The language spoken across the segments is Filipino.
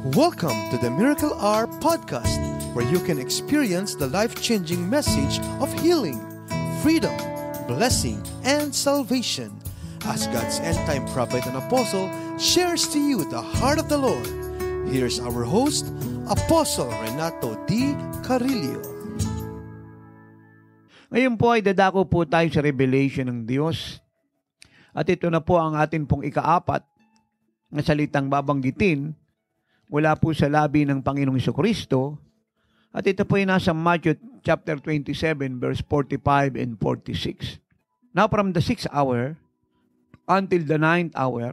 Welcome to the Miracle Hour podcast, where you can experience the life-changing message of healing, freedom, blessing, and salvation. As God's end-time prophet and apostle shares to you the heart of the Lord, here's our host, Apostle Renato D. Carillo. Ngayon po ay dadako po tayo sa revelation ng Diyos. At ito na po ang atin pong ikaapat na salitang babanggitin mula po sa labi ng Panginoong Jesucristo. At ito po ay nasa Matthew chapter 27 verse 45 and 46. Now from the 6th hour until the 9th hour,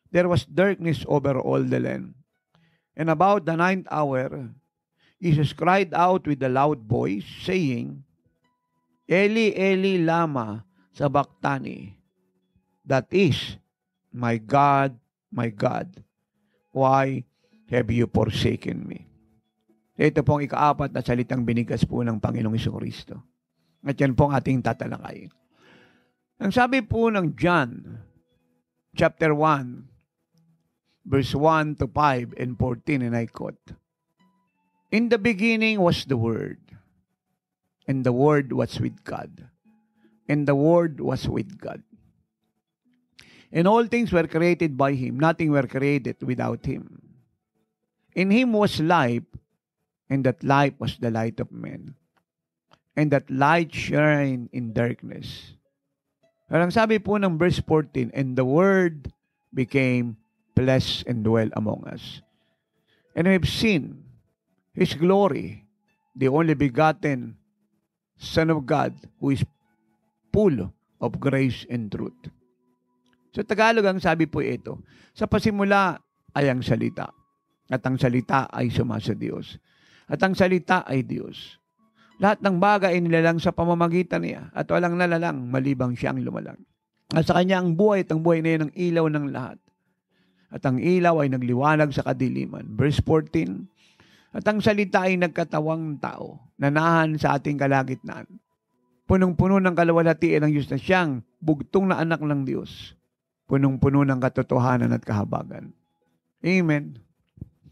there was darkness over all the land. And about the 9th hour, Jesus cried out with a loud voice, saying, Eli, Eli, lama sabachthani. That is, my God, why have you forsaken me? Ito pong ikaapat na salitang binigas po ng Panginoong Jesucristo. At yan pong ating tatalakayin. Ang sabi po ng John, chapter 1, verse 1 to 5 and 14, and I quote, In the beginning was the Word, and the Word was with God, and the Word was with God. And all things were created by Him, nothing were created without Him. In Him was life, and that life was the light of men. And that light shined in darkness. Pero ang sabi po ng verse 14, And the Word became flesh and dwelt among us. And we have seen His glory, the only begotten Son of God, who is full of grace and truth. Sa Tagalog, ang sabi po ito, sa pasimula ay ang salita. At ang salita ay sumasa Diyos. At ang salita ay Diyos. Lahat ng bagay ay nilalang sa pamamagitan niya at walang nalalang malibang siyang lumalang. At sa kanya ang buhay at ang buhay na yan ang ilaw ng lahat. At ang ilaw ay nagliwanag sa kadiliman. Verse 14, At ang salita ay nagkatawang tao, nanahan sa ating kalagitnaan. Punong-puno ng kaluwalhatian ng Diyos na siyang bugtong na anak ng Diyos. Punong-puno ng katotohanan at kahabagan. Amen.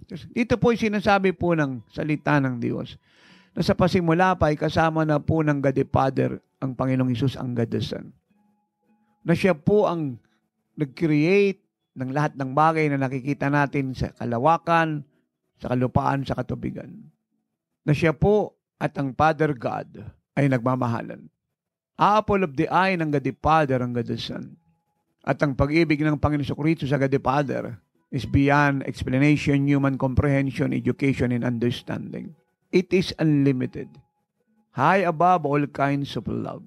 Dito po ay sinasabi po ng salita ng Diyos na sa pasimula pa ay kasama na po ng God the Father ang Panginoong Hesus ang God the Son. Na siya po ang nag-create ng lahat ng bagay na nakikita natin sa kalawakan, sa kalupaan, sa katubigan. Na siya po at ang Father God ay nagmamahalan. Apple of the eye ng God the Father ang God the Son. At ang pag-ibig ng Panginoong Jesucristo sa God the Father is beyond explanation, human comprehension, education, and understanding. It is unlimited. High above all kinds of love.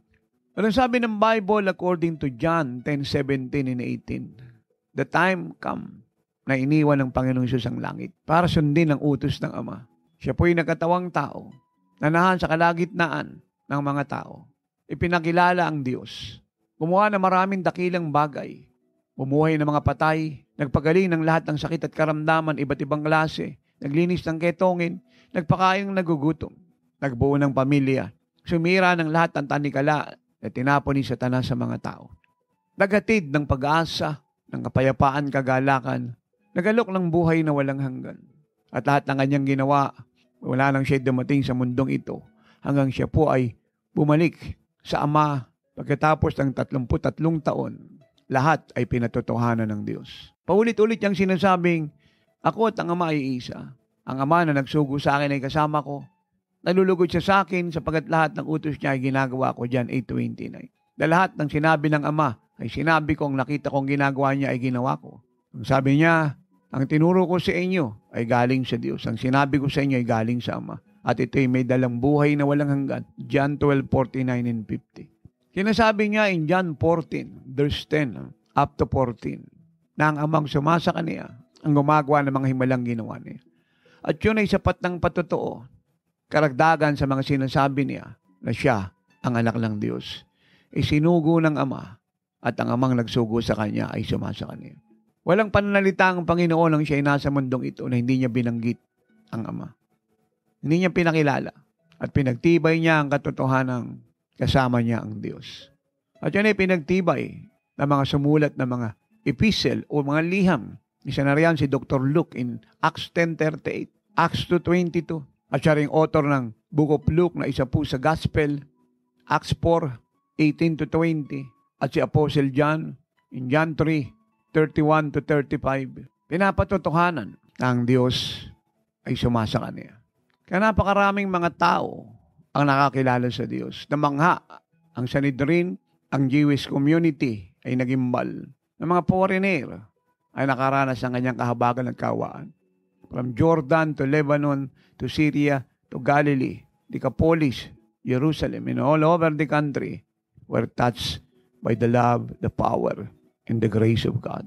Anong sabi ng Bible according to John 10:17 and 18? The time come na iniwan ng Panginoong Hesus ang langit para sundin ang utos ng Ama. Siya po'y nagkatawang tao, nanahan sa kalagitnaan ng mga tao. Ipinakilala ang Diyos. Gumawa ng maraming dakilang bagay. Bumuhay ng mga patay, nagpagaling ng lahat ng sakit at karamdaman, iba't ibang klase, naglinis ng ketongin, nagpakain ng nagugutom, nagbuo ng pamilya, sumira ng lahat ng tanikala at tinapon ni Satanas sa mga tao. Naghatid ng pag-asa, ng kapayapaan, kagalakan, nagalok ng buhay na walang hanggan. At lahat ng kanyang ginawa, wala nang siya dumating sa mundong ito hanggang siya po ay bumalik sa Ama pagkatapos ng 33 taon. Lahat ay pinatotohanan ng Diyos. Paulit-ulit niyang sinasabing, ako at ang Ama ay isa. Ang Ama na nagsugo sa akin ay kasama ko. Nalulugod siya sa akin sapagat lahat ng utos niya ay ginagawa ko dyan, 8:29. Dahil lahat ng sinabi ng Ama ay sinabi ko, ang nakita kong ginagawa niya ay ginawa ko. Ang sabi niya, ang tinuro ko sa inyo ay galing sa Diyos. Ang sinabi ko sa inyo ay galing sa Ama. At ito'y may dalang buhay na walang hanggan. John 12:49 and 50. Sinasabi niya in John 14, verse 10 up to 14, na ang Amang sumasa kaniya ang gumagawa ng mga himalang ginawa niya. At yun ay sapat ng patotoo, karagdagan sa mga sinasabi niya na siya ang anak ng Diyos. Isinugo ng Ama at ang Amang nagsugo sa kanya ay sumasa kaniya. Walang pananalita ang Panginoon nang siya ay nasa mundong ito na hindi niya binanggit ang Ama. Hindi niya pinakilala at pinagtibay niya ang katotohanang kasama niya ang Diyos. At yan ay pinagtibay ng mga sumulat ng mga epistle o mga liham Isa na riyan si Dr. Luke in Acts 10:38, Acts 2:22. At siya rin author ng Book of Luke na isa po sa Gospel, Acts 4:18-20. At si Apostle John in John 3:31-35. Pinapatotohanan na ang Diyos ay sumasa kanya. Kaya napakaraming mga tao ang nakakilala sa Diyos. Namangha ang Sanhedrin, ang Jewish community ay nagimbal. Ng mga foreigner ay nakaranas ng kanyang kahabagan at kawaan. From Jordan to Lebanon to Syria to Galilee, Decapolis, Jerusalem, and all over the country were touched by the love, the power, and the grace of God.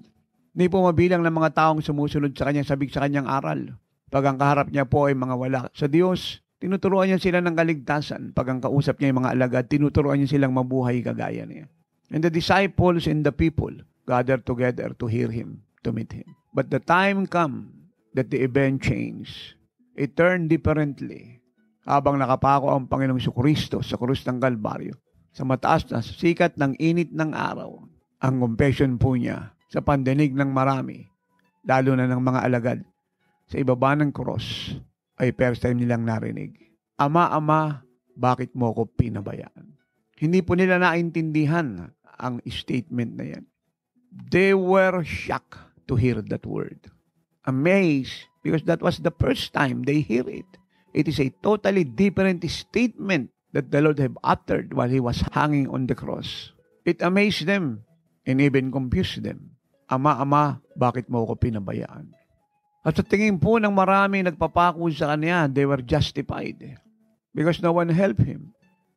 Hindi po mabilang ng mga taong sumusunod sa kanyang sabik sa kanyang aral. Pag ang kaharap niya po ay mga wala sa Diyos, tinuturuan niya sila ng kaligtasan. Pag ang kausap niya ay mga alagad, tinuturuan niya silang mabuhay kagaya niya. And the disciples and the people gathered together to hear Him, to meet Him. But the time come that the event changed. It turned differently. Habang nakapako ang Panginoong Jesucristo sa krus ng Kalbaryo, sa mataas na sikat ng init ng araw, ang compassion po niya sa pandinig ng marami, lalo na ng mga alagad, sa ibaba ng cross, ay first time nilang narinig, Ama, Ama, bakit mo ko pinabayaan? Hindi po nila naintindihan ang statement na yan. They were shocked to hear that word. Amazed, because that was the first time they hear it. It is a totally different statement that the Lord have uttered while He was hanging on the cross. It amazed them and even confused them. Ama, Ama, bakit mo ko pinabayaan? At sa tingin po ng marami nagpapako sa kanya, they were justified. Because no one helped him.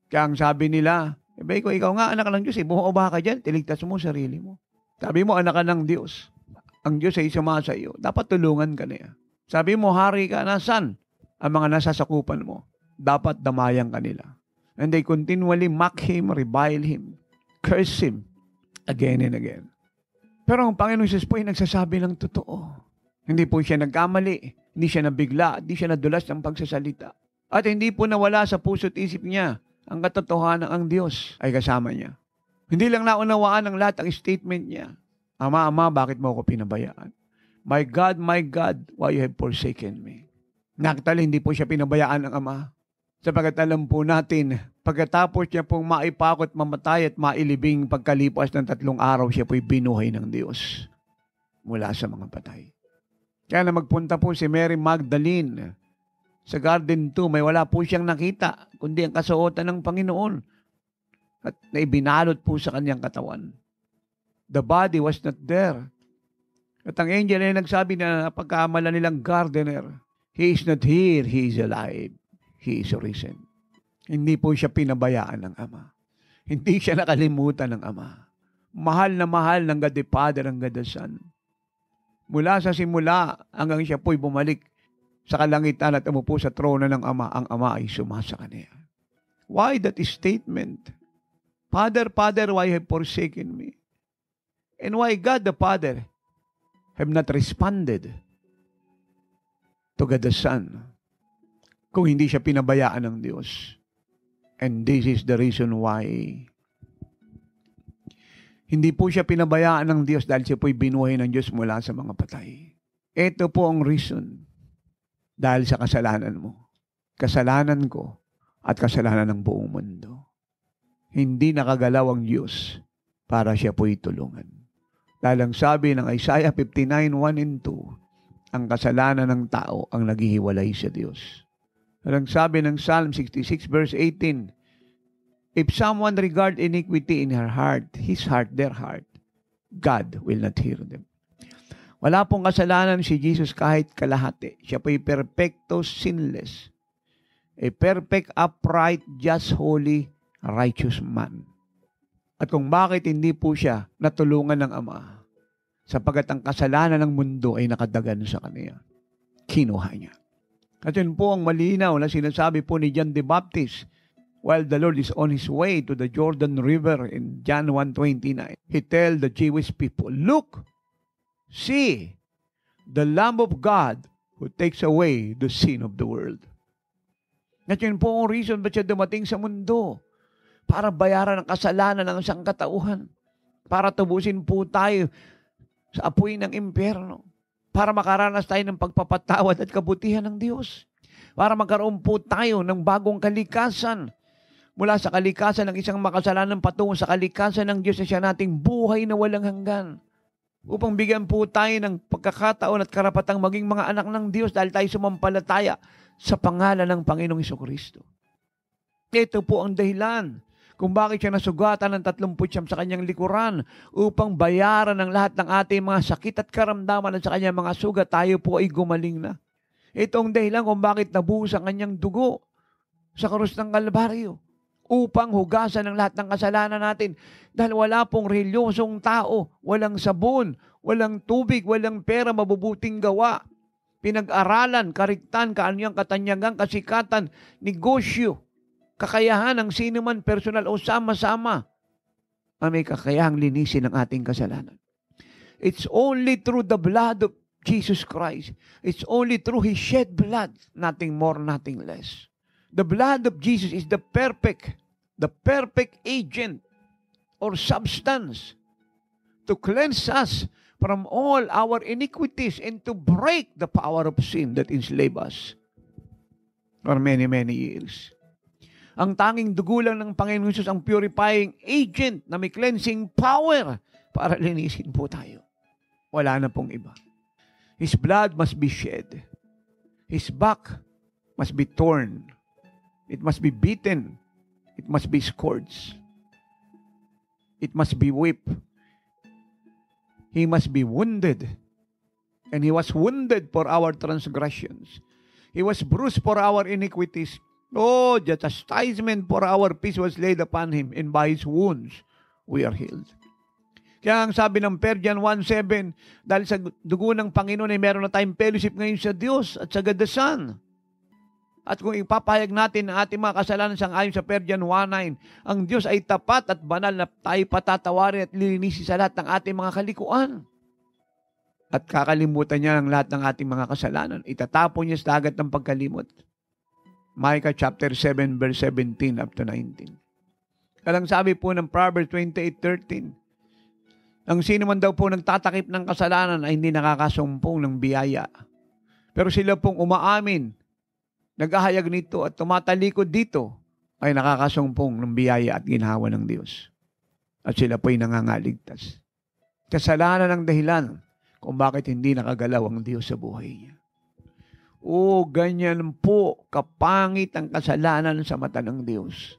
Kaya ang sabi nila, ikaw nga anak ng Diyos, bumuoba ka dyan, tiligtas mo sarili mo. Sabi mo anak ka ng Diyos. Ang Diyos ay sumama sa iyo. Dapat tulungan ka niya. Sabi mo, hari ka, nasan? Ang mga nasasakupan mo. Dapat damayan ka nila. And they continually mock Him, revile Him, curse Him, again and again. Pero ang Panginoon Jesus po ay nagsasabi ng totoo. Hindi po siya nagkamali, hindi siya nabigla, hindi siya nadulas ng pagsasalita. At hindi po nawala sa puso't isip niya ang katotohanan ng ang Diyos ay kasama niya. Hindi lang naunawaan ng lahat ang statement niya. Ama, Ama, bakit mo ako pinabayaan? My God, why you have forsaken me? Nakita, hindi po siya pinabayaan ng Ama. Sapagkat alam po natin, pagkatapos niya pong maipakot, mamatay at mailibing pagkalipas ng 3 araw, siya po'y binuhay ng Diyos mula sa mga patay. Kaya na magpunta po si Mary Magdalene sa Garden 2, may wala po siyang nakita, kundi ang kasuotan ng Panginoon. At naibinalot po sa kanyang katawan. The body was not there. At ang angel ay nagsabi na pagkamala nilang gardener, He is not here, He is alive. He is risen. Hindi po siya pinabayaan ng Ama. Hindi siya nakalimutan ng Ama. Mahal na mahal ng God the Father ang God the Son. Mula sa simula hanggang siya po'y bumalik sa kalangitan at umupo sa trono ng Ama, ang Ama ay sumasa kanya. Why that statement? Father, Father, why have forsaken me? And why God the Father have not responded to God the Son kung hindi siya pinabayaan ng Diyos? And this is the reason why hindi po siya pinabayaan ng Diyos dahil siya po'y binuhay ng Diyos mula sa mga patay. Ito po ang reason. Dahil sa kasalanan mo, kasalanan ko, at kasalanan ng buong mundo. Hindi nakagalaw ang Diyos para siya po'y tulungan. Dahil ang sabi ng Isaiah 59:1 and 2, ang kasalanan ng tao ang naghihiwalay sa Diyos. Dahil ang sabi ng Psalm 66 verse 18, if someone regard iniquity in her heart, his heart, their heart, God will not hear them. Wala pong kasalanan si Jesus kahit kalahati. Siya po'y perfecto, sinless. A perfect, upright, just, holy, righteous man. At kung bakit hindi po siya natulungan ng Ama, sapagat ang kasalanan ng mundo ay nakadagan sa kanya. Kinuha niya. At yun po ang malinaw na sinasabi po ni John the Baptist while the Lord is on His way to the Jordan River in John 1:29. He tell the Jewish people, look, see, the Lamb of God who takes away the sin of the world. At yun po ang reason ba't siya dumating sa mundo. Para bayaran ang kasalanan ng isang katauhan. Para tubusin po tayo sa apoy ng impyerno. para makaranas tayo ng pagpapatawad at kabutihan ng Diyos. Para magkaroon po tayo ng bagong kalikasan. Mula sa kalikasan ng isang makasalanan patungo sa kalikasan ng Diyos na siya nating buhay na walang hanggan. Upang bigyan po tayo ng pagkakataon at karapatang maging mga anak ng Diyos dahil tayo sumampalataya sa pangalan ng Panginoong Hesukristo. Ito po ang dahilan kung bakit siya nasugatan ng 30 sa kanyang likuran upang bayaran ng lahat ng ating mga sakit at karamdaman at sa kanyang mga sugat, tayo po ay gumaling na. Ito ang dahilan kung bakit nabuhos ang kanyang dugo sa krus ng Kalbaryo upang hugasan ng lahat ng kasalanan natin. Dahil wala pong reliyosong tao, walang sabon, walang tubig, walang pera, mabubuting gawa, pinag-aralan, kariktan, kaanyang katanyagan, kasikatan, negosyo, kakayahan ng sino man personal o sama-sama ang may kakayahang linisin ng ating kasalanan. It's only through the blood of Jesus Christ. It's only through His shed blood, nothing more, nothing less. The blood of Jesus is the perfect agent or substance to cleanse us from all our iniquities and to break the power of sin that enslaved us for many, many years. Ang tanging dugo lang ng Panginoon Jesus ang purifying agent na may cleansing power para linisin po tayo. Wala na pong iba. His blood must be shed. His back must be torn. It must be beaten. It must be scourged. It must be whipped. He must be wounded. And He was wounded for our transgressions. He was bruised for our iniquities. Oh, the chastisement for our peace was laid upon Him, and by His wounds we are healed. Kaya ang sabi ng Persian 1:7, dahil sa dugo ng Panginoon ay meron na tayong fellowship ngayon sa Diyos at sa God the Son. At kung ipapahayag natin ang ating mga kasalanan sang-ayon sa Persian 1:9, ang Diyos ay tapat at banal na tayo patatawarin at lilinisin sa lahat ng ating mga kalikuan. At kakalimutan niya ang lahat ng ating mga kasalanan. Itatapon niya sa dagat ng pagkalimot. Micah chapter 7 verse 17 up to 19. Kalang sabi po ng Proverbs 28:13, ang sino man daw po nagtatakip ng kasalanan ay hindi nakakasumpong ng biyaya. Pero sila pong umaamin, naghahayag nito at tumatalikod dito ay nakakasumpong ng biyaya at ginhawa ng Diyos. At sila po'y nangangaligtas. Kasalanan ang dahilan kung bakit hindi nakagalaw ang Diyos sa buhay niya. O, ganyan po kapangit ang kasalanan sa mata ng Diyos.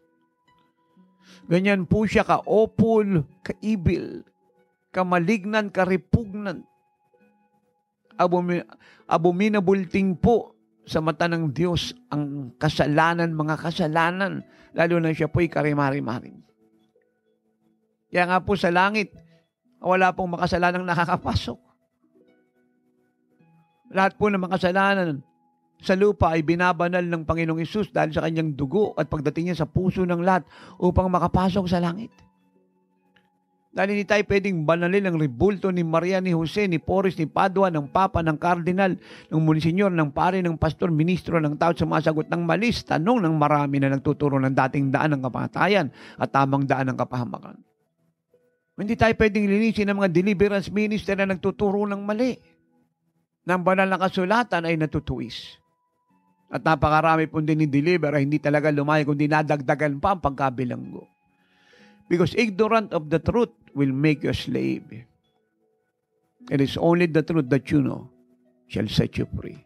Ganyan po siya ka-awful, ka-evil, kamalignan, ka-repugnant, abominable thing po sa mata ng Diyos ang kasalanan, mga kasalanan, lalo na siya po'y karimari-maring. Kaya nga po sa langit, wala pong makasalanang nakakapasok. Lahat po ng makasalanan sa lupa ay binabanal ng Panginoong Hesus dahil sa kanyang dugo at pagdating niya sa puso ng lahat upang makapasok sa langit. Dahil hindi tayo pwedeng banalin ang rebulto ni Maria, ni Jose, ni Porres, ni Padua, ng Papa, ng Kardinal, ng Monsinyor, ng Pare, ng Pastor, Ministro, ng tao sumasagot ng malis, tanong ng marami na nagtuturo ng dating daan ng kapatayan at tamang daan ng kapahamakan. Hindi tayo pwedeng linisin ng mga deliverance minister na nagtuturo ng mali. Nang banal na kasulatan ay natutuwis. At napakarami po din ni-deliver ay hindi talaga lumayo kundi nadagdagan pa ang pagkabilanggo. Because ignorant of the truth will make you a slave. It is only the truth that you know shall set you free.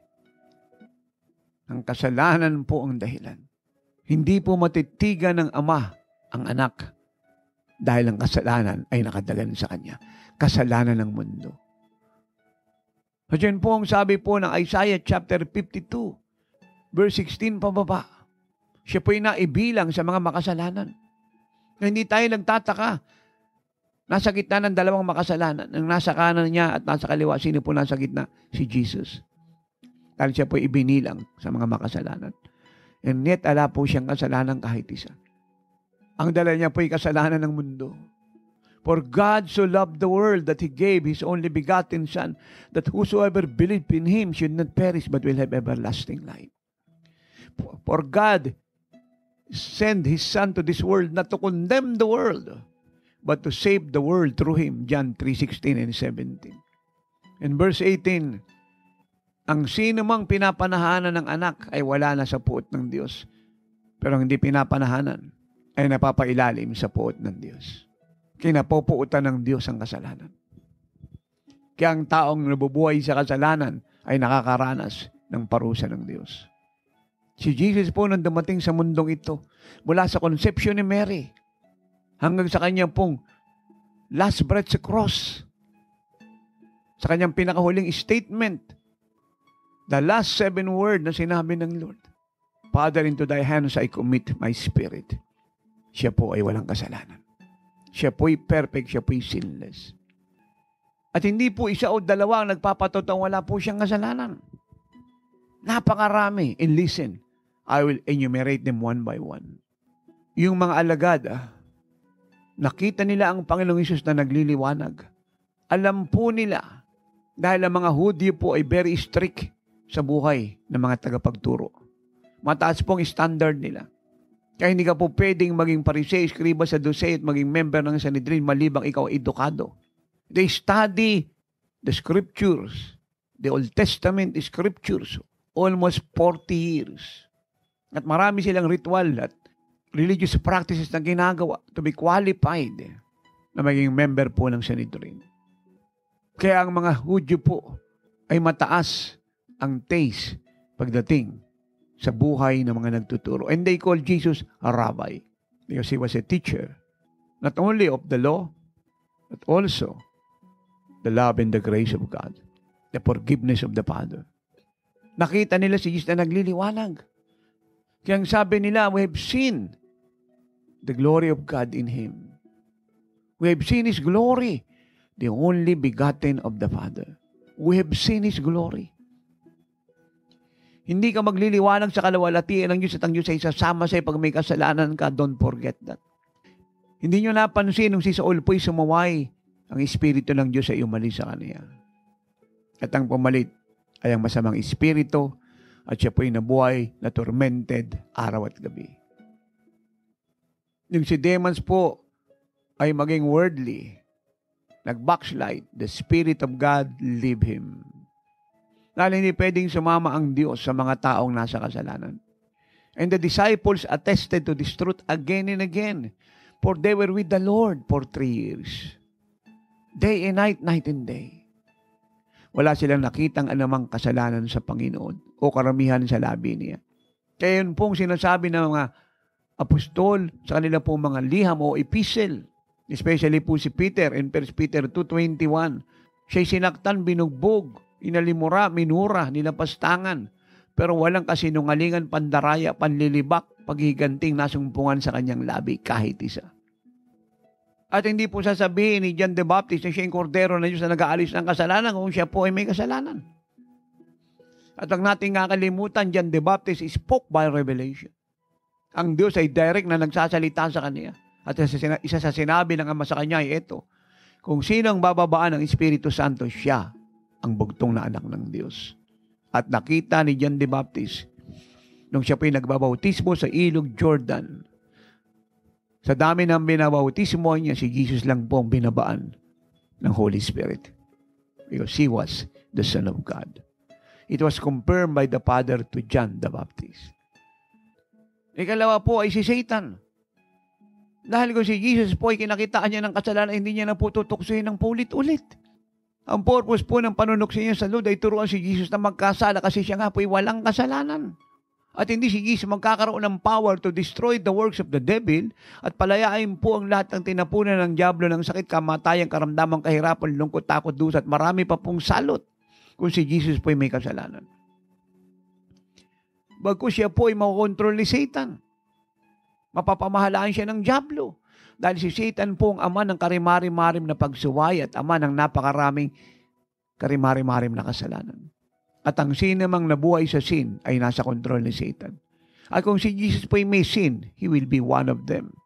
Ang kasalanan po ang dahilan. Hindi po matitigan ng ama ang anak dahil ang kasalanan ay nakadagan sa kanya. Kasalanan ng mundo. So dyan po ang sabi po ng Isaiah chapter 52, verse 16 pababa. Siya po'y naibilang sa mga makasalanan. Na hindi tayo nagtataka. Nasa gitna ng dalawang makasalanan. Ang nasa kanan niya at nasa kaliwa, sino po nasa gitna? Si Jesus. Dahil siya po'y ibinilang sa mga makasalanan. And yet, ala po siyang kasalanan kahit isa. Ang dala niya po'y kasalanan ng mundo. For God so loved the world that He gave His only begotten Son, that whosoever believed in Him should not perish but will have everlasting life. For God sent His Son to this world not to condemn the world, but to save the world through Him. John 3:16 and 17. In verse 18, Ang sino mang pinapanahanan ng anak ay wala na sa puot ng Diyos. Pero ang hindi pinapanahanan ay napapailalim sa puot ng Diyos. Kinapupuutan ng Diyos ang kasalanan. Kaya ang taong nabubuhay sa kasalanan ay nakakaranas ng parusa ng Diyos. Si Jesus po nang dumating sa mundong ito, mula sa conception ni Mary, hanggang sa kanyang pong last breath sa cross, sa kanyang pinakahuling statement, the last 7 word na sinabi ng Lord, Father, into thy hands I commit my spirit. Siya po ay walang kasalanan. Siya po'y perfect, siya po'y sinless. At hindi po isa o dalawa ang nagpapatotoo, wala po siyang kasalanan. Napakarami. And listen, I will enumerate them one by one. Yung mga alagad, nakita nila ang Panginoong Hesus na nagliliwanag. Alam po nila, dahil ang mga Hudyo po ay very strict sa buhay ng mga tagapagturo. Mataas pong standard nila. Kaya hindi ka po pwedeng maging Pariseo, Eskriba, Saduceo at maging member ng Sanhedrin malibang ikaw ay edukado. They study the scriptures, the Old Testament scriptures, almost 40 years. At marami silang ritual at religious practices na ginagawa to be qualified na maging member po ng Sanhedrin. Kaya ang mga Hudyo po ay mataas ang taste pagdating sa buhay ng mga nagtuturo. And they call Jesus a rabbi because he was a teacher, not only of the law, but also the love and the grace of God, the forgiveness of the Father. Nakita nila si Jesus na nagliliwanag. Kaya ang sabi nila, we have seen the glory of God in Him. We have seen His glory, the only begotten of the Father. We have seen His glory. Hindi ka magliliwanag sa kalawalatian ng Diyos at ang Diyos ay sasama sa'yo pag may kasalanan ka. Don't forget that. Hindi nyo napansin nung si Saul po'y sumaway, ang Espiritu ng Diyos ay umalis sa kanya. At ang pumalit ay ang masamang Espiritu at siya po'y nabuhay na tormented araw at gabi. Yung si Demas po ay maging worldly, nag-backslide, the Spirit of God leave him. Dahil hindi pwedeng sumama ang Diyos sa mga taong nasa kasalanan. And the disciples attested to this truth again and again, for they were with the Lord for 3 years. Day and night, night and day. Wala silang nakitang anumang kasalanan sa Panginoon o karamihan sa labi niya. Kaya yun pong sinasabi ng mga apostol sa kanila pong mga liham o epistle, especially po si Peter in 1 Peter 2:21. Siya'y sinaktan, binugbog, inalimura, minura, nilapastangan, pero walang kasinungalingan, pandaraya, panlilibak, paghiganting nasumpungan sa kanyang labi kahit isa. At hindi po sasabihin ni John the Baptist na siya yung kordero na Diyos na nag-aalis ng kasalanan kung siya po ay may kasalanan. At ang nating kakalimutan, John the Baptist spoke by revelation. Ang Diyos ay direct na nagsasalita sa kanya. At isa sa sinabi ng Ama sa kanya ay ito, kung sino ang bababaan ng Espiritu Santo, siya ang bugtong na anak ng Diyos. At nakita ni John the Baptist, nung siya po ay nagbabautismo sa ilog Jordan, sa dami ng binabautismo niya, si Jesus lang po ang binabaan ng Holy Spirit. Because he was the Son of God. It was confirmed by the Father to John the Baptist. Ikalawa po ay si Satan. Dahil kung si Jesus po ay kinakitaan niya ng kasalanan, hindi niya na po tutuksuhin ng paulit-ulit. Ang purpose po ng panunukso niya sa Lord ay turuan si Jesus na magkasala kasi siya nga po ay walang kasalanan. At hindi si Jesus magkakaroon ng power to destroy the works of the devil at palayain po ang lahat ng tinapunan ng diablo ng sakit, kamatayan, karamdaman, kahirapan, lungkot, takot, dusa at marami pa pong salot kung si Jesus po ay may kasalanan. Bagkus siya po ay makokontrol ni Satan. Mapapamahalaan siya ng diablo. Dahil si Satan po ang ama ng karimari-marim na pagsuway at ama ng napakaraming karimari-marim na kasalanan. At ang sinamang nabuhay sa sin ay nasa kontrol ni Satan. At kung si Jesus po ay may sin, he will be one of them.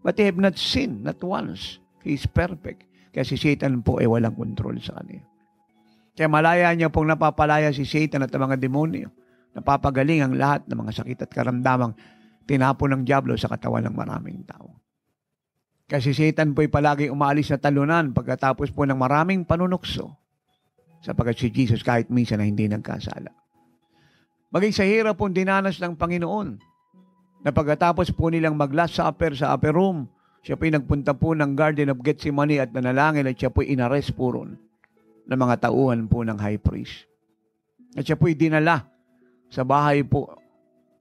But he have not sinned, not once. He is perfect. Kaya si Satan po ay walang kontrol sa kanya. Kaya malaya niya pong napapalaya si Satan at ang mga demonyo. Napapagaling ang lahat ng mga sakit at karamdamang tinapon ng diablo sa katawan ng maraming tao. Kasi Satan po ay palagi umaalis na talunan pagkatapos po ng maraming panunukso. Sapagkat si Jesus kahit minsan na hindi nagkasala. Maging sa hirap pong dinanas ng Panginoon, na pagkatapos po nilang mag-last supper sa upper room, siya po'y nagpunta po ng Garden of Gethsemane at nanalangin at siya po'y inarrest po ron ng mga tauhan po ng high priest. At siya po'y dinala sa bahay po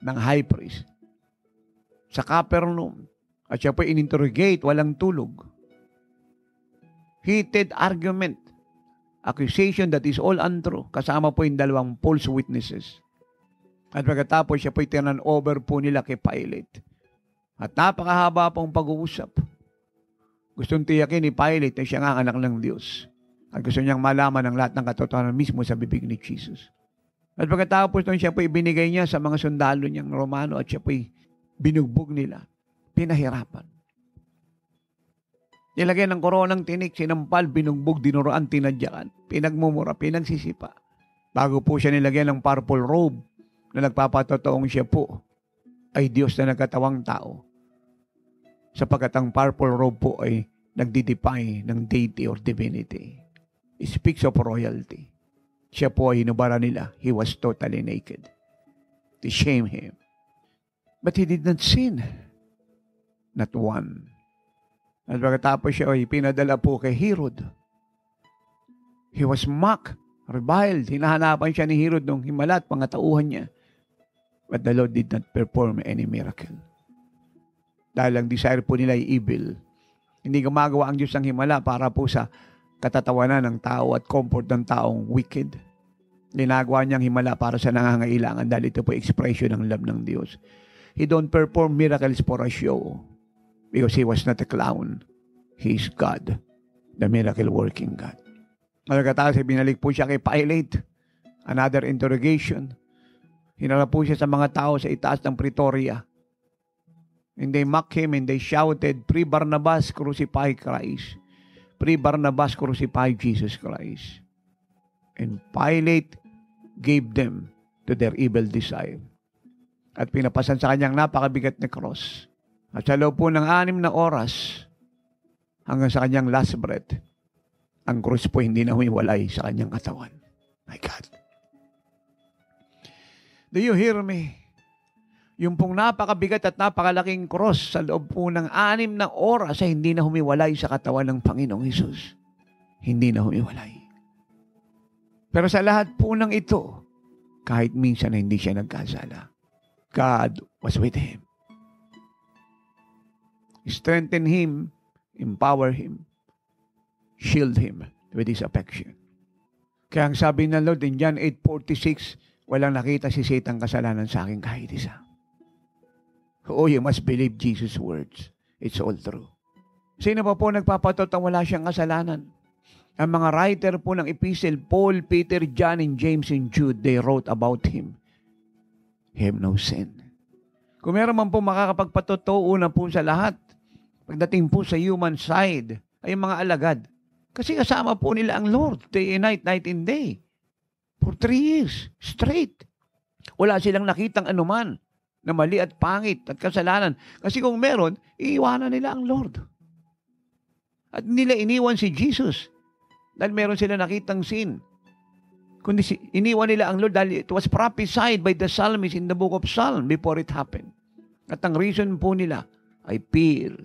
ng high priest sa Capernaum. At siya po'y ininterrogate, walang tulog. Heated argument. Accusation that is all untrue. Kasama po yung 2 false witnesses. At pagkatapos siya po'y turn over po nila kay Pilate. At napakahaba pong pag-uusap. Gustong tiyakin ni Pilate na siya nga anak ng Diyos. At gusto niyang malaman ang lahat ng katotohanan mismo sa bibig ni Jesus. At pagkatapos nun siya po'y binigay niya sa mga sundalo niyang Romano at siya po'y binugbog nila. Pinahirapan. Nilagyan ng koronang tinik, sinampal, binugbog, dinuroan, tinadyakan, pinagmumura, pinagsisipa. Bago po siya nilagyan ng purple robe na nagpapatotoong siya po ay Diyos na nagkatawang tao. Sapagkat ang purple robe po ay nagdidefine ng deity or divinity. It speaks of royalty. Siya po ay hinubara nila. He was totally naked. To shame him. But he did not sin. Not one. At pagkatapos siya ay pinadala po kay Herod. He was mocked, reviled. Hinahanapan siya ni Herod nung himala at mga tauhan niya. But the Lord did not perform any miracle. Dahil ang desire po nila ay evil. Hindi gumagawa ang Diyos ng himala para po sa katatawanan ng tao at comfort ng taong wicked. Linagawa niyang himala para sa nangangailangan dahil ito po expression ng love ng Diyos. He don't perform miracles for a show because He was not a clown. He is God, the miracle-working God. Pagkatapos binalik po siya kay Pilate. Another interrogation. Hinarap po siya sa mga tao sa itaas ng Pretoria. And they mocked him and they shouted, "Free Barnabas, crucify Christ. Free Barnabas, crucify Jesus Christ." And Pilate gave them to their evil desire. At pinapasan sa kanyang napakabigat na cross. At sa loob po ng 6 na oras, hanggang sa kanyang last breath, ang cross po hindi na humiwalay sa kanyang katawan. My God. Do you hear me? Yung pong napakabigat at napakalaking cross sa loob po ng 6 na oras ay hindi na humiwalay sa katawan ng Panginoong Hesus. Hindi na humiwalay. Pero sa lahat po ng ito, kahit minsan na hindi siya nagkasala, God was with him. Strengthen him, empower him, shield him with his affection. Kaya ang sabi ng Lord in John 8:46, walang nakita si Satan kasalanan sa akin kahit isa. Oh, you must believe Jesus' words. It's all true. Sino pa po nagpapatotoo wala siyang kasalanan? Ang mga writer po ng epistle, Paul, Peter, John, and James, and Jude, they wrote about him. He have no sin. Kung meron man po makakapagpatotoo una po sa lahat, pagdating po sa human side, ay mga alagad. Kasi kasama po nila ang Lord, day and night, night and day. For 3 years, straight. Wala silang nakitang anuman na mali at pangit at kasalanan. Kasi kung meron, iiwanan nila ang Lord. At nila iniwan si Jesus dahil meron sila nakitang sin. Kundi iniwan nila ang Lord dahil it was prophesied by the psalmist in the book of Psalm before it happened. At ang reason po nila ay fear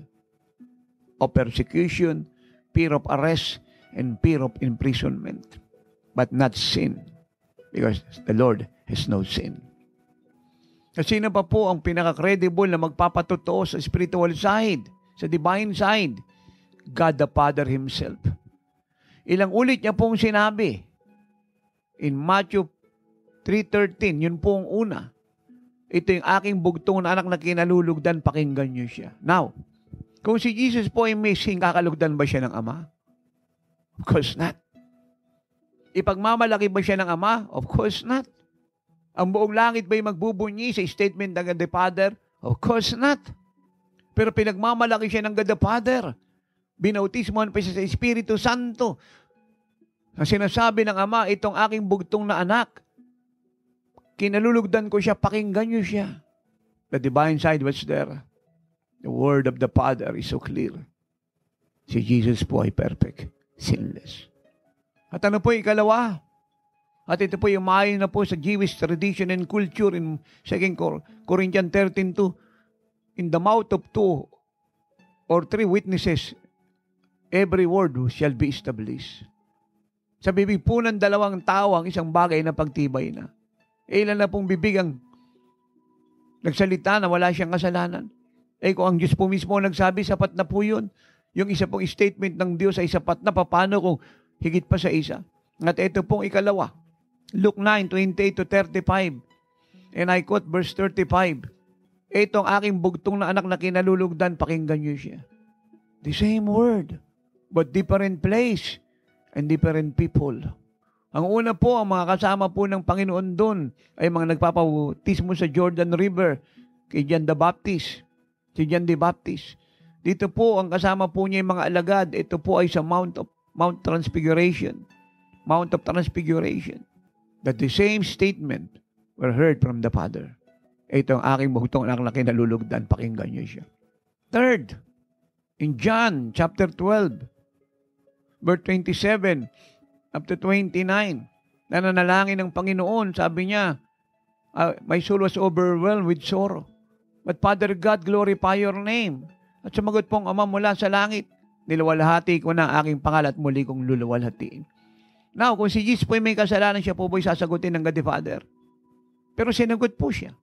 of persecution, fear of arrest, and fear of imprisonment. But not sin. Because the Lord has no sin. Kasi sino pa po ang pinaka-credible na magpapatotoo sa spiritual side, sa divine side? God the Father Himself. Ilang ulit niya pong sinabi in Matthew 3:13, yun pong una. Ito yung aking bugtong na anak na kinalulugdan, pakinggan niyo siya. Now, kung si Jesus po ay missing, kakalugdan ba siya ng Ama? Of course not. Ipagmamalaki ba siya ng Ama? Of course not. Ang buong langit ba'y magbubunyi sa statement ng God the Father? Of course not. Pero pinagmamalaki siya ng God the Father. Binautismohan pa siya sa Espiritu Santo. Ang sinasabi ng Ama, itong aking bugtong na anak, kinalulugdan ko siya, pakinggan niyo siya. The divine side was there. The word of the Father is so clear. Si Jesus po ay perfect, sinless. At ano po yung ikalawa? At ito po yung maayon na po sa Jewish tradition and culture in 2 Corinthians 13:2. In the mouth of 2 or 3 witnesses, every word shall be established. Sa bibig po ng dalawang tao ang isang bagay na pagtibay na. Ilan na pong bibig ang nagsalita na wala siyang kasalanan. Kung ang Diyos po mismo nagsabi, sapat na po yun. Yung isa pong statement ng Diyos ay sapat na, paano kung higit pa sa isa? At ito pong ikalawa, Luke 9:28-35. And I quote verse 35. Itong aking bugtong na anak na kinalulugdan, pakinggan niyo siya. The same word, but different place and different people. Ang una po, ang mga kasama po ng Panginoon doon ay mga nagpapautismo sa Jordan River kay John the Baptist. Si John the Baptist. Dito po, ang kasama po niya yung mga alagad. Ito po ay sa Mount Transfiguration. Mount of Transfiguration. That the same statement were heard from the Father. Ito ang aking bugtong anak na kinalulugdan. Pakinggan niyo siya. Third, in John chapter 12, verse 27 up to 29, nananalangin ng Panginoon, sabi niya, my soul was overwhelmed with sorrow. But Father God, glorify your name. At sumagot pong Ama mula sa langit, nilawalhati ko na ang aking pangalan at muli kong luluwalhatiin. Now, kung si Jesus po may kasalanan, siya po po'y sasagutin ng God the Father. Pero sinagot po siya.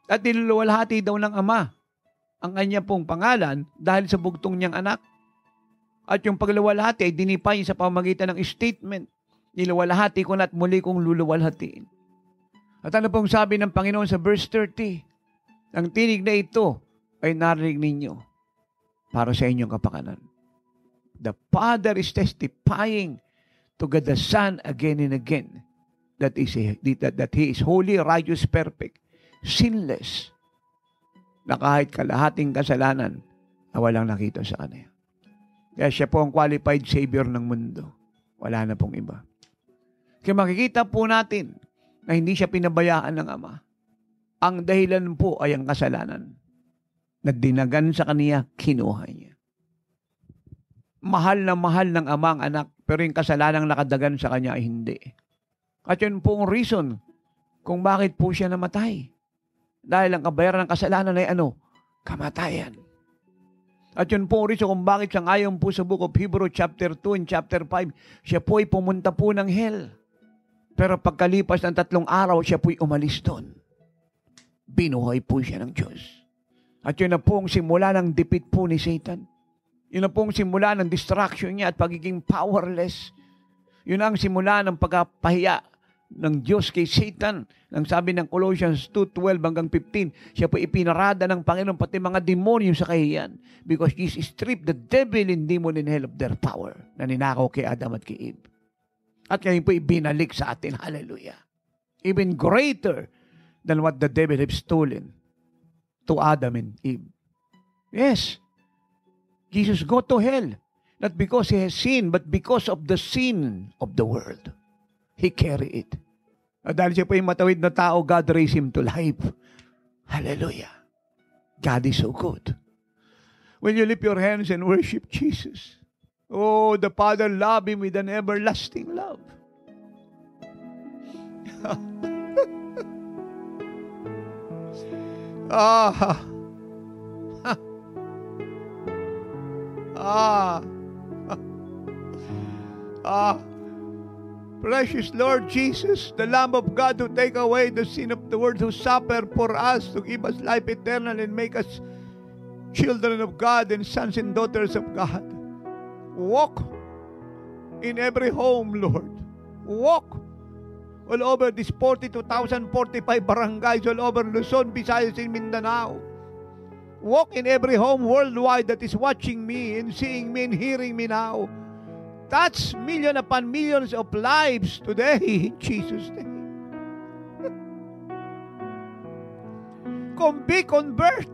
At niluluwalhati daw ng Ama ang kanya pong pangalan dahil sa bugtong niyang anak. At yung pagluwalhati ay dinipay sa pamagitan ng statement, niluluwalhati ko na at muli kong luluwalhatiin. At ano pong sabi ng Panginoon sa verse 30? Ang tinig na ito ay narinig ninyo para sa inyong kapakanan. The Father is testifying to God the Son again and again that He is holy, righteous, perfect, sinless, na kahit kalahating kasalanan na walang nakita sa Kanya. Kaya siya po ang qualified Savior ng mundo. Wala na pong iba. Kaya makikita po natin na hindi siya pinabayaan ng Ama. Ang dahilan po ay ang kasalanan. Nagdinagan sa Kanya, kinuha niya. Mahal na mahal ng Ama ang anak, pero yung kasalanang nakadagan sa Kanya ay hindi. At yun po ang reason kung bakit po siya namatay. Dahil ang kabayaran ng kasalanan ay ano? Kamatayan. At yun po ang reason kung bakit siyang ayon po sa book of Hebrews chapter 2 and chapter 5, siya po ay pumunta po ng hell. Pero pagkalipas ng 3 araw, siya po ay umalis doon. Binuhay po siya ng Diyos. At yun na po ang simula ng defeat po ni Satan. Yun na po ang simula ng distraction niya at pagiging powerless. Yun ang simula ng pagkapahiya ng Diyos kay Satan. Nang sabi ng Colossians 2:12 hanggang 15, siya po ipinarada ng Panginoon pati mga demonyo sa kahiyan. Because Jesus stripped the devil and demon in hell of their power na ninakaw kay Adam at kay Eve. At ngayon po ibinalik sa atin. Hallelujah. Even greater than what the devil have stolen to Adam and Eve. Yes. Jesus go to hell. Not because he has sinned, but because of the sin of the world. He carry it. At dahil siya po yung matawid na tao, God raised him to life. Hallelujah. God is so good. When you lift your hands and worship Jesus, oh, the Father loved him with an everlasting love. Precious Lord Jesus, the Lamb of God who take away the sin of the world, who suffer for us to give us life eternal and make us children of God and sons and daughters of God. Walk in every home, Lord. Walk all over these 42,045 barangays all over Luzon, Visayas, and Mindanao. Walk in every home worldwide that is watching me and seeing me and hearing me now. Touch million upon millions of lives today in Jesus' name. Convert.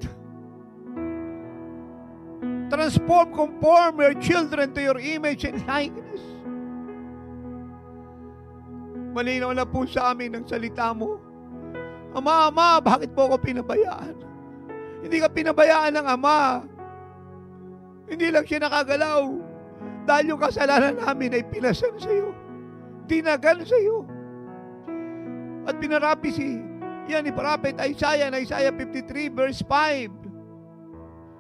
Transform, conform your children to your image and likeness. Malinaw na po sa amin ang salita mo. Ama, bakit po ako pinabayaan? Hindi ka pinabayaan ng Ama. Hindi lang siya nakagalaw dahil yung kasalanan namin ay pinasan sa iyo. Tinagal sa iyo. At pinarapi yan ni Prophet Isaiah, in Isaiah 53 verse 5.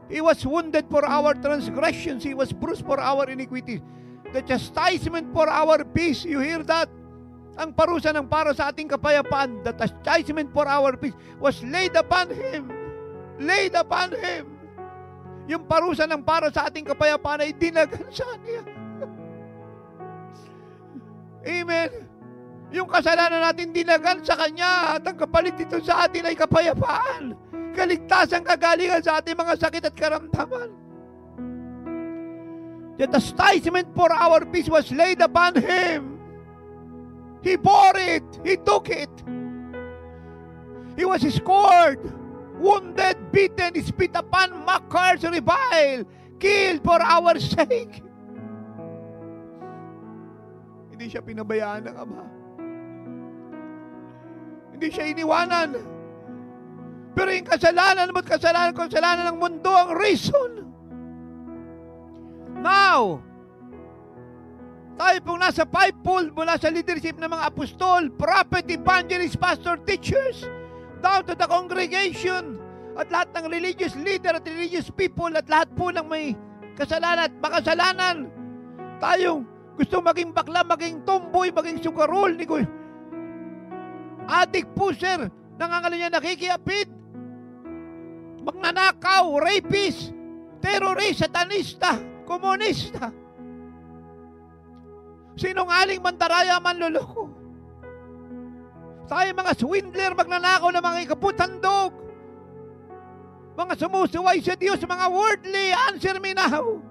He was wounded for our transgressions. He was bruised for our iniquities. The chastisement for our peace. You hear that? Ang parusa ng para sa ating kapayapaan. The chastisement for our peace was laid upon Him. Laid upon Him. Yung parusa ng para sa ating kapayapaan ay dinagan sa Kanya. Amen. Yung kasalanan natin dinagan sa Kanya at ang kapalit dito sa atin ay kapayapaan. Kaligtasan, kagalingan sa ating mga sakit at karamdaman. The chastisement for our peace was laid upon Him. He bore it. He took it. He was scourged, wounded, beaten, spit upon, mocked, cursed, reviled, killed for our sake. Hindi siya pinabayaan ng Ama. Hindi siya iniwanan. Pero yung kasalanan mo at kasalanan ng mundo ang reason. Now, tayo pong nasa fivefold mula sa leadership ng mga apostol, prophet, evangelist, pastor, teachers, down to the congregation, at lahat ng religious leader at religious people, at lahat po ng may kasalanan at makasalanan. Tayong gusto maging bakla, maging tomboy, maging sugarol, adik, pusher, nangangalan niya nakikiapid, magnanakaw, rapist, terrorist, satanista, komunista, sinungaling, mandaraya, manluloko. Tayo mga swindler, magnanakaw ng mga ikaputandog, mga sumusuway sa Diyos, mga worldly, answer me now.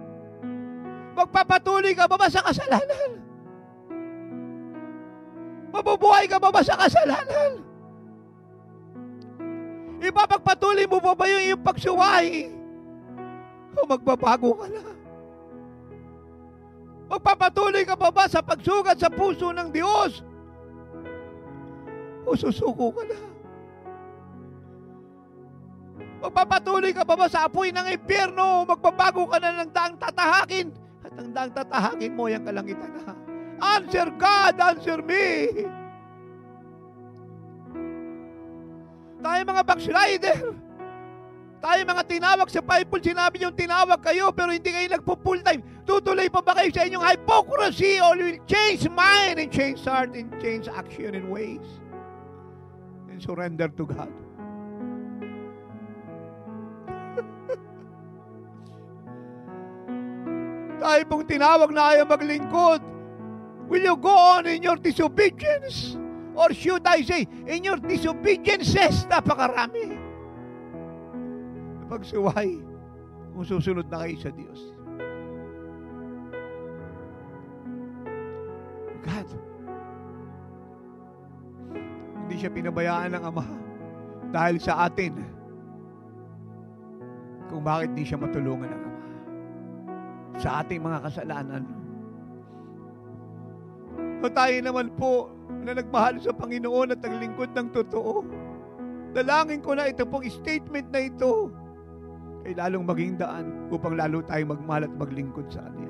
Magpapatuloy ka ba sa kasalanan? Mabubuhay ka ba sa kasalanan? Ipapagpatuloy mo ba yung iyong pagsuway? O magbabago ka na? Magpapatuloy ka ba sa pagsugat sa puso ng Diyos? O susuko ka na? Magpapatuloy ka ba sa apoy ng impyerno? Magbabago ka na ng daang tatahakin? At ang daang tatahakin mo yung kalangitan na. Answer God, answer me. Tayo mga backslider. Tayo mga tinawag sa Bible, sinabi niyong tinawag kayo pero hindi kayo nagpo-full time. Tutuloy pa ba kayo sa inyong hypocrisy or will change mind and change heart and change action and ways and surrender to God? Tayo pong tinawag na ayaw maglingkod. Will you go on in your disobedience? Or should I say, in your disobediences, napakarami. Pagsuway kung susunod na kayo sa Diyos. God, hindi siya pinabayaan ng Ama dahil sa atin kung bakit hindi siya matulungan ng Ama sa ating mga kasalanan. O tayo naman po na nagmahal sa Panginoon at naglingkod ng totoo. Dalangin ko na ito pong statement na ito ay lalong maging daan upang lalo tayong magmahal at maglingkod sa Kanya.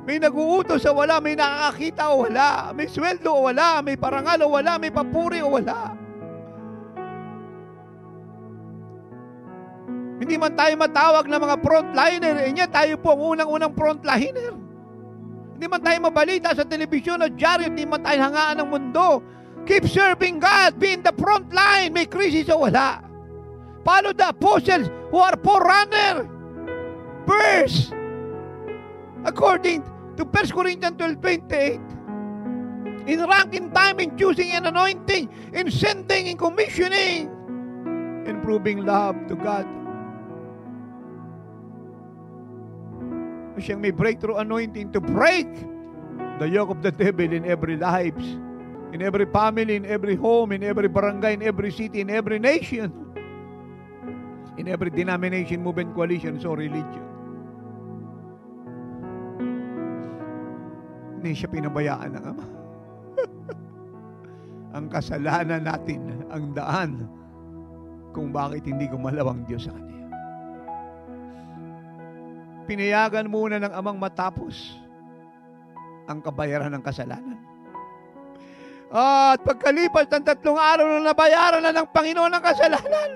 May nag-uutos o wala, may nakakakita o wala, may sweldo o wala, may parangal o wala, may papuri o wala. Hindi man tayo matawag na mga frontliner, niya tayo po ang unang-unang frontliner. Hindi man tayo mabalita sa telebisyon o dyaryo, hindi man tayo hangaan ng mundo. Keep serving God, be in the front line, may crisis o wala. Follow the apostles who are forerunner. First, according to 1 Corinthians 12:28, in rank, in time, in choosing and anointing, in sending, in commissioning, in proving love to God. Siyang may breakthrough anointing to break the yoke of the devil in every lives, in every family, in every home, in every barangay, in every city, in every nation, in every denomination, movement, coalition, or religion. Hindi siya pinabayaan ng Ama. Ang kasalanan natin, ang daan kung bakit hindi gumalaw ang Diyos sa Kanya. Pinayagan muna ng Amang matapos ang kabayaran ng kasalanan. At pagkalipas ng 3 araw na nabayaran na ng Panginoon ang kasalanan,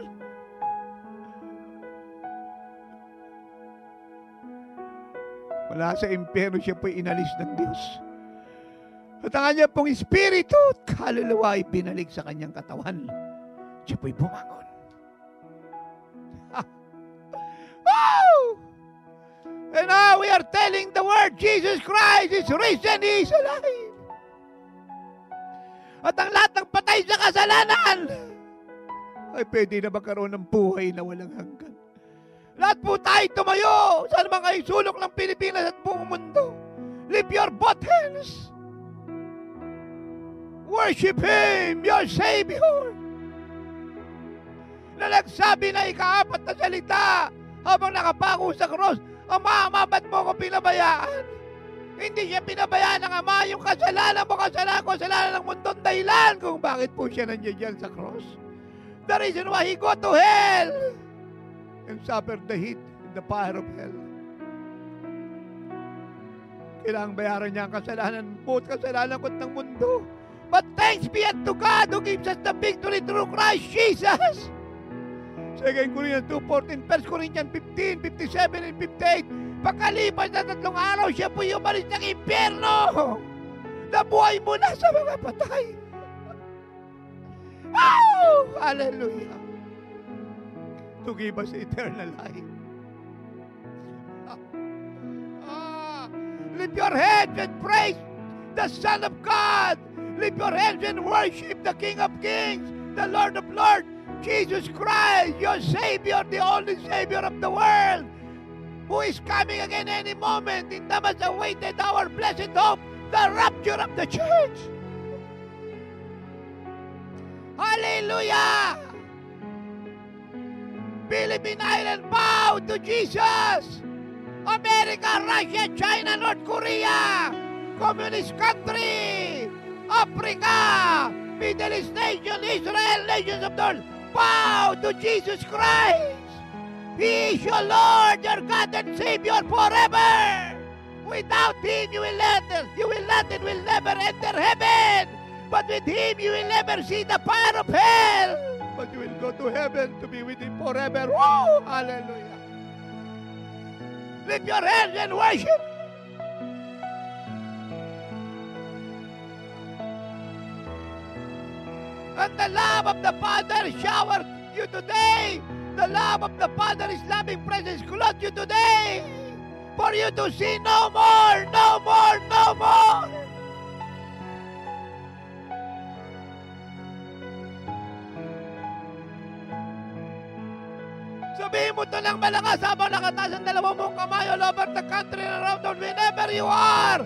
wala sa impyerno, siya po'y inalis ng Diyos. At ang kanya pong espiritu at kaluluwa ay binalik sa kanyang katawan. Siya po'y bumangon. Oh! And now we are telling the world, Jesus Christ is risen, He is alive. At ang lahat ng patay sa kasalanan ay pwede na magkaroon ng buhay na walang hanggan. Lahat po tayo tumayo. Saan man kayo sulok ng Pilipinas at buong mundo. Lift your both hands. Worship Him, your Savior. Na nagsabi na ika-4 na salita habang nakapako sa cross, Ama, ba't mo ko pinabayaan? Hindi siya pinabayaan ng Ama, yung kasalanan mo, kasalanan ng mundong dahilan kung bakit po siya nandiyan dyan sa cross. The reason why He go to hell and suffered the heat in the fire of hell. Kailangang bayaran niya ang kasalanan, buot kasalanan ko ng mundo. But thanks be unto God who gives us the victory through Christ Jesus. 2 Corinthians 2:14, 1 Corinthians 15, 57 and 58. Pagkalipas na 3 araw, siya po yung umalis ng impyerno. Nabuhay muna sa mga patay. Oh! Hallelujah! To give us eternal life. Lift your heads and praise the Son of God. Lift your hands and worship the King of Kings, the Lord of Lords, Jesus Christ, your Savior, the only Savior of the world, who is coming again any moment in the much awaited our blessed hope, the rapture of the church. Hallelujah! Philippine Island bow to Jesus. America, Russia, China, North Korea, communist country, Africa, Middle East nation, Israel, nations of the world, bow to Jesus Christ. He is your Lord, your God and Savior forever. Without Him, you will never enter heaven. But with Him, you will never see the fire of hell. But you will go to heaven to be with Him forever. Woo! Hallelujah. Lift your hands and worship. And the love of the Father showered you today. The love of the Father's loving presence clothed you today. For you to see no more, no more, no more. Sabihin mo ito ng malakas habang nakataas ang 2 mong kamay all over the country and around the world, wherever you are.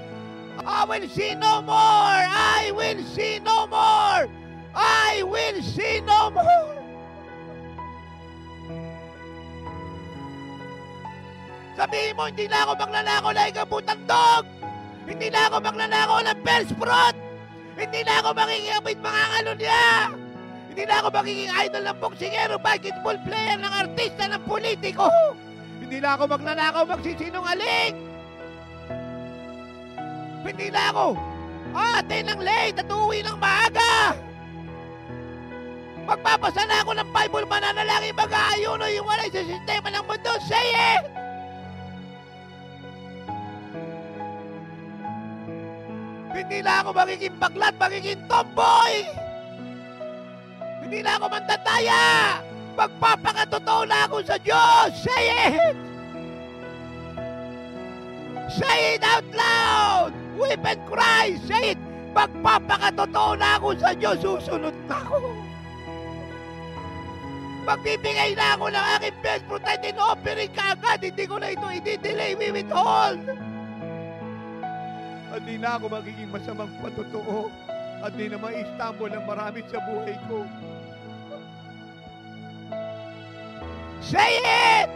I will see no more. I will see no more. I will see no more. Sabihin mo, hindi na ako magnanakaw na ikabutang dog. Hindi na ako magnanakaw ng first fruit. Hindi na ako makikipit mga kalunya. Hindi na ako magiging idol ng boksingero, basketball player, ng artista, ng politiko. Hindi na ako magnanakaw, magsisinungaling. Hindi na ako ate ng late at uuwi ng maaga. Magpapasa na ako ng Bible, mananalangin, mag-aayuno, yung wala sa sistema ng mundo. Say it! Hindi na ako magiging baklat, magiging tomboy. Hindi na ako mandataya. Magpapakatotoo na ako sa Diyos. Say it! Say it out loud! Weep and cry! Say it! Magpapakatotoo na ako sa Diyos. Susunod na ako. Magbibigay na ako ng aking best protected offering kaagad. Hindi ko na ito i-delay, we withhold. At di na ako magiging masamang patotoo. At di na ma-istumble ang marami sa buhay ko. Say it!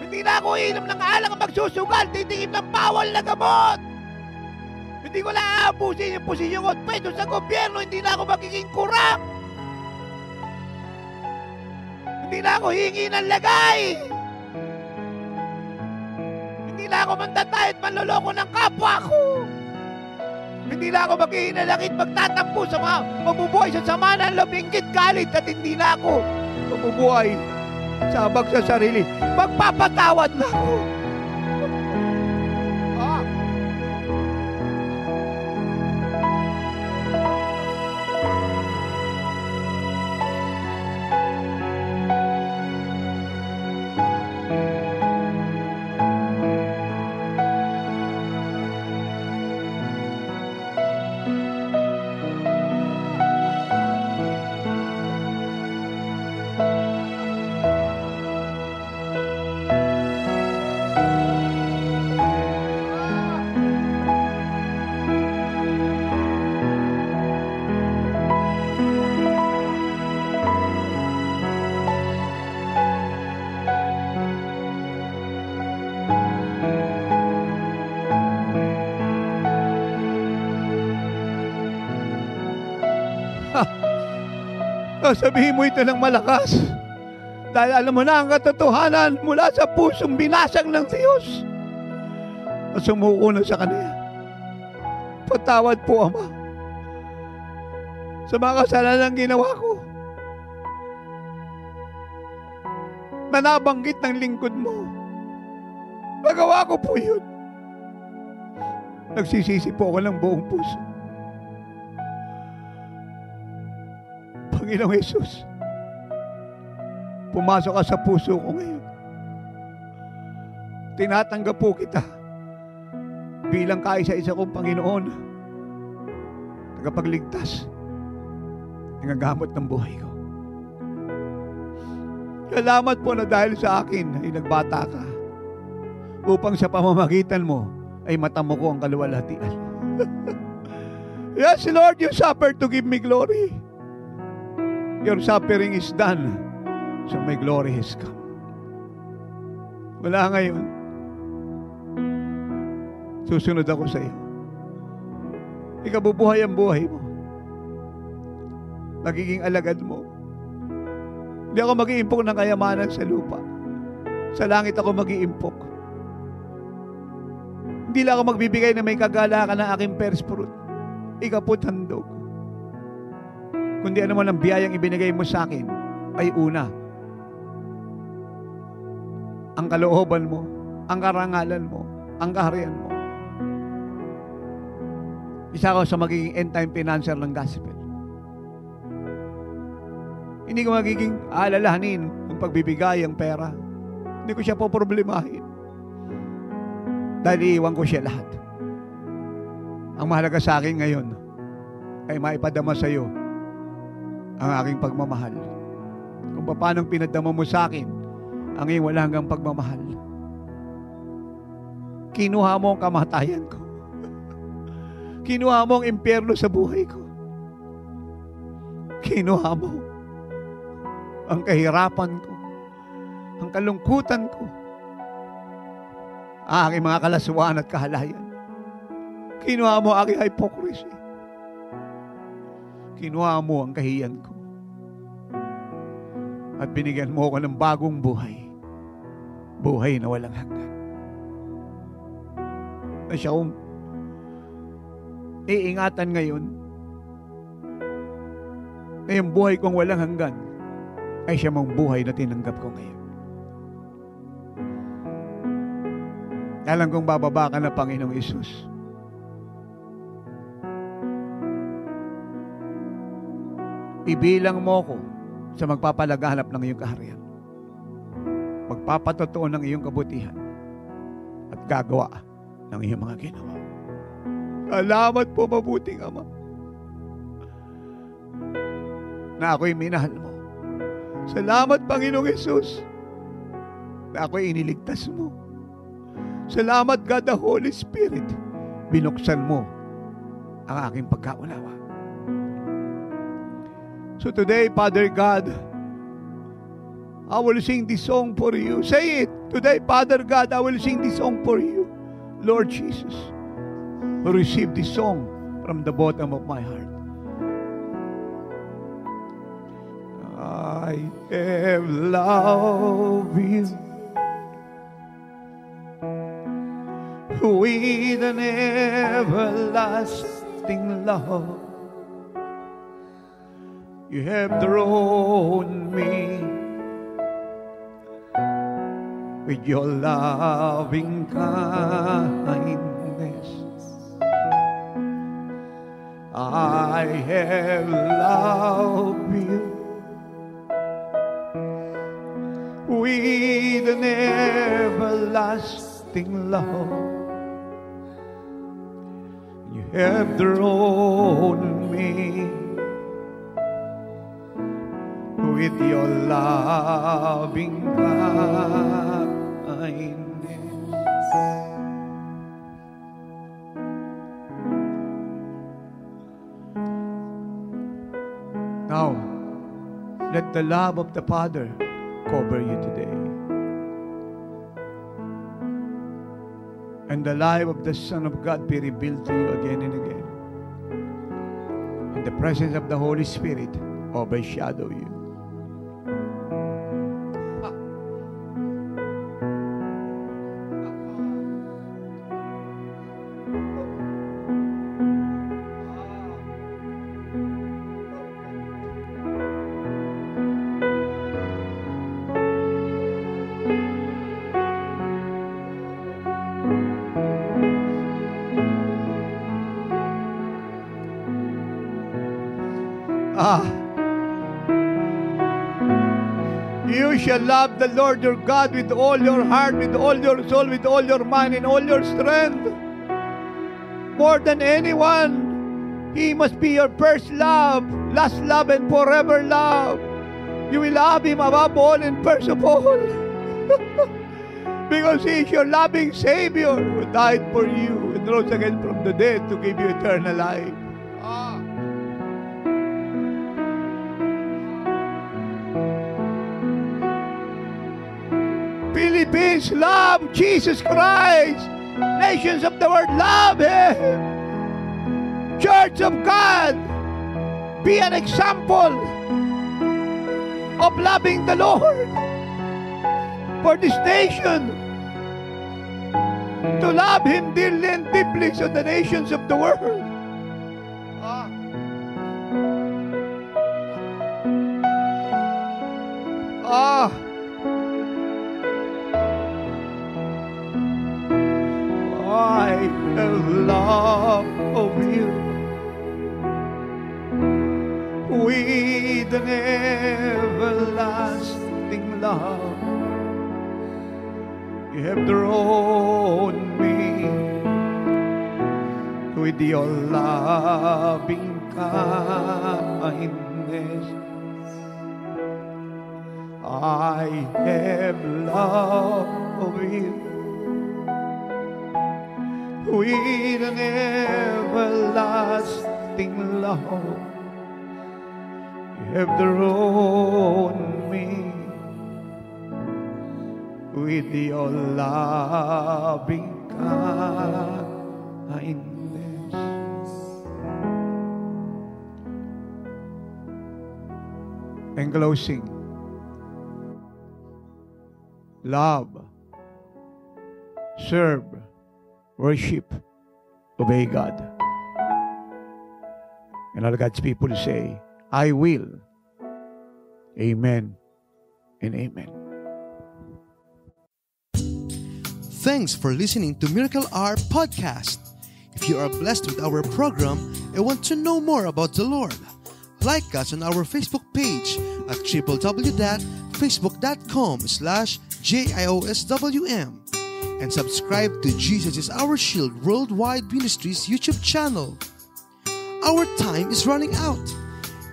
Hindi na ako inom ng alang magsusugal, titingin ng bawal na gamot. Hindi ko na aabusin yung posisyon ko at pwesto sa gobyerno. Hindi na ako magiging kurap. Hindi na ako hingi ng lagay. Hindi na ako mandatay at manloloko ng kapwa ko. Hindi na ako maghihinalangit, magtatampo sa mga mabubuhay sa sama ng loob, inggit, galit, at hindi na ako mabubuhay sa abag sa sarili. Magpapatawad na ako. Sabihin mo ito ng malakas. Dahil alam mo na ang katotohanan mula sa pusong binasag ng Diyos. At sumuko na sa Kanya. Patawad po, Ama, sa mga kasalanan ginawa ko. Na nabanggit ng lingkod mo. Nagawa ko po yun. Nagsisisi po ako ng buong puso. Panginoong Jesus, pumasok ka sa puso ko ngayon. Tinatanggap po kita bilang kaisa-isa kong Panginoon, tagapagligtas, nangagamot ng buhay ko. Salamat po na dahil sa akin ay nagbata ka upang sa pamamagitan mo ay matamo ko ang kaluwalhatian. Yes, Lord, you suffered to give me glory. Your suffering is done, so my glory has come. Wala ngayon. Susunod ako sa iyo. Ikabubuhay ang buhay mo. Magiging alagad mo. Hindi ako mag-iimpok ng kayamanan sa lupa. Sa langit ako mag-iimpok. Hindi lang ako magbibigay na may kagalakan ng aking first fruit. Ikaput handog. Kundi ano man ang biyayang ibinigay mo sa akin ay una, ang kalooban mo, ang karangalan mo, ang kaharian mo. Isa ako sa magiging end-time financer ng gospel. Hindi ko magiging alalahanin ng pagbibigay ang pera. Hindi ko siya poproblemahin. Dahil iiwan ko siya lahat. Ang mahalaga sa akin ngayon ay maipadama sa iyo ang aking pagmamahal. Kung paano pinadama mo sa akin ang iyong wala hanggang pagmamahal. Kinuha mo ang kamatayan ko. Kinuha mo ang impyerno sa buhay ko. Kinuha mo ang kahirapan ko, ang kalungkutan ko, ang aking mga kalaswaan at kahalayan. Kinuha mo ang aking hypocrisy. Kinuha mo ang kahiyan ko. At binigyan mo ako ng bagong buhay. Buhay na walang hanggan. Na siya kong iingatan ngayon na yung buhay kong walang hanggan ay siya mong buhay na tinanggap ko ngayon. Alam kong bababa ka na, Panginoong Isus. Ibilang mo ko sa magpapalaganap ng iyong kaharian. Magpapatotoo ng iyong kabutihan at gagawa ng iyong mga ginawa. Salamat po, mabuting Ama, na ako'y minahal mo. Salamat, Panginoong Hesus, na ako'y iniligtas mo. Salamat, God the Holy Spirit, binuksan mo ang aking pagkaunawa. So today, Father God, I will sing this song for you. Say it. Today, Father God, I will sing this song for you. Lord Jesus, receive this song from the bottom of my heart. I have loved you with an everlasting everlasting love. You have drawn me with your loving kindness. I have loved you with an everlasting love. You have drawn me with your loving kindness. Now, let the love of the Father cover you today. And the life of the Son of God be revealed to you again and again. And the presence of the Holy Spirit overshadow you. You shall love the Lord your God with all your heart, with all your soul, with all your mind, and all your strength. More than anyone, He must be your first love, last love, and forever love. You will love Him above all and first of all. Because He is your loving Savior who died for you and rose again from the dead to give you eternal life. Philippines, love Jesus Christ. Nations of the world, love Him. Church of God, be an example of loving the Lord for this nation. To love Him dearly and deeply so the nations of the world. I have love of you with an everlasting love. You have drawn me with your loving kindness. I have love of you with an everlasting love. You have drawn me with your loving kindness. And closing, love, serve, worship, obey God. And all God's people say, I will. Amen and amen. Thanks for listening to Miracle Hour Podcast. If you are blessed with our program and want to know more about the Lord, like us on our Facebook page at www.facebook.com/JIOSWM and subscribe to Jesus is Our Shield Worldwide Ministries YouTube channel. Our time is running out.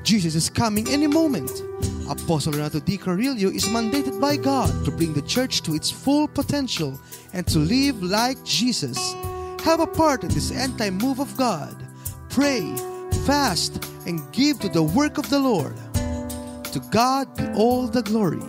Jesus is coming any moment. Apostle Renato D. Carrillo is mandated by God to bring the church to its full potential and to live like Jesus. Have a part in this end-time move of God. Pray, fast, and give to the work of the Lord. To God be all the glory.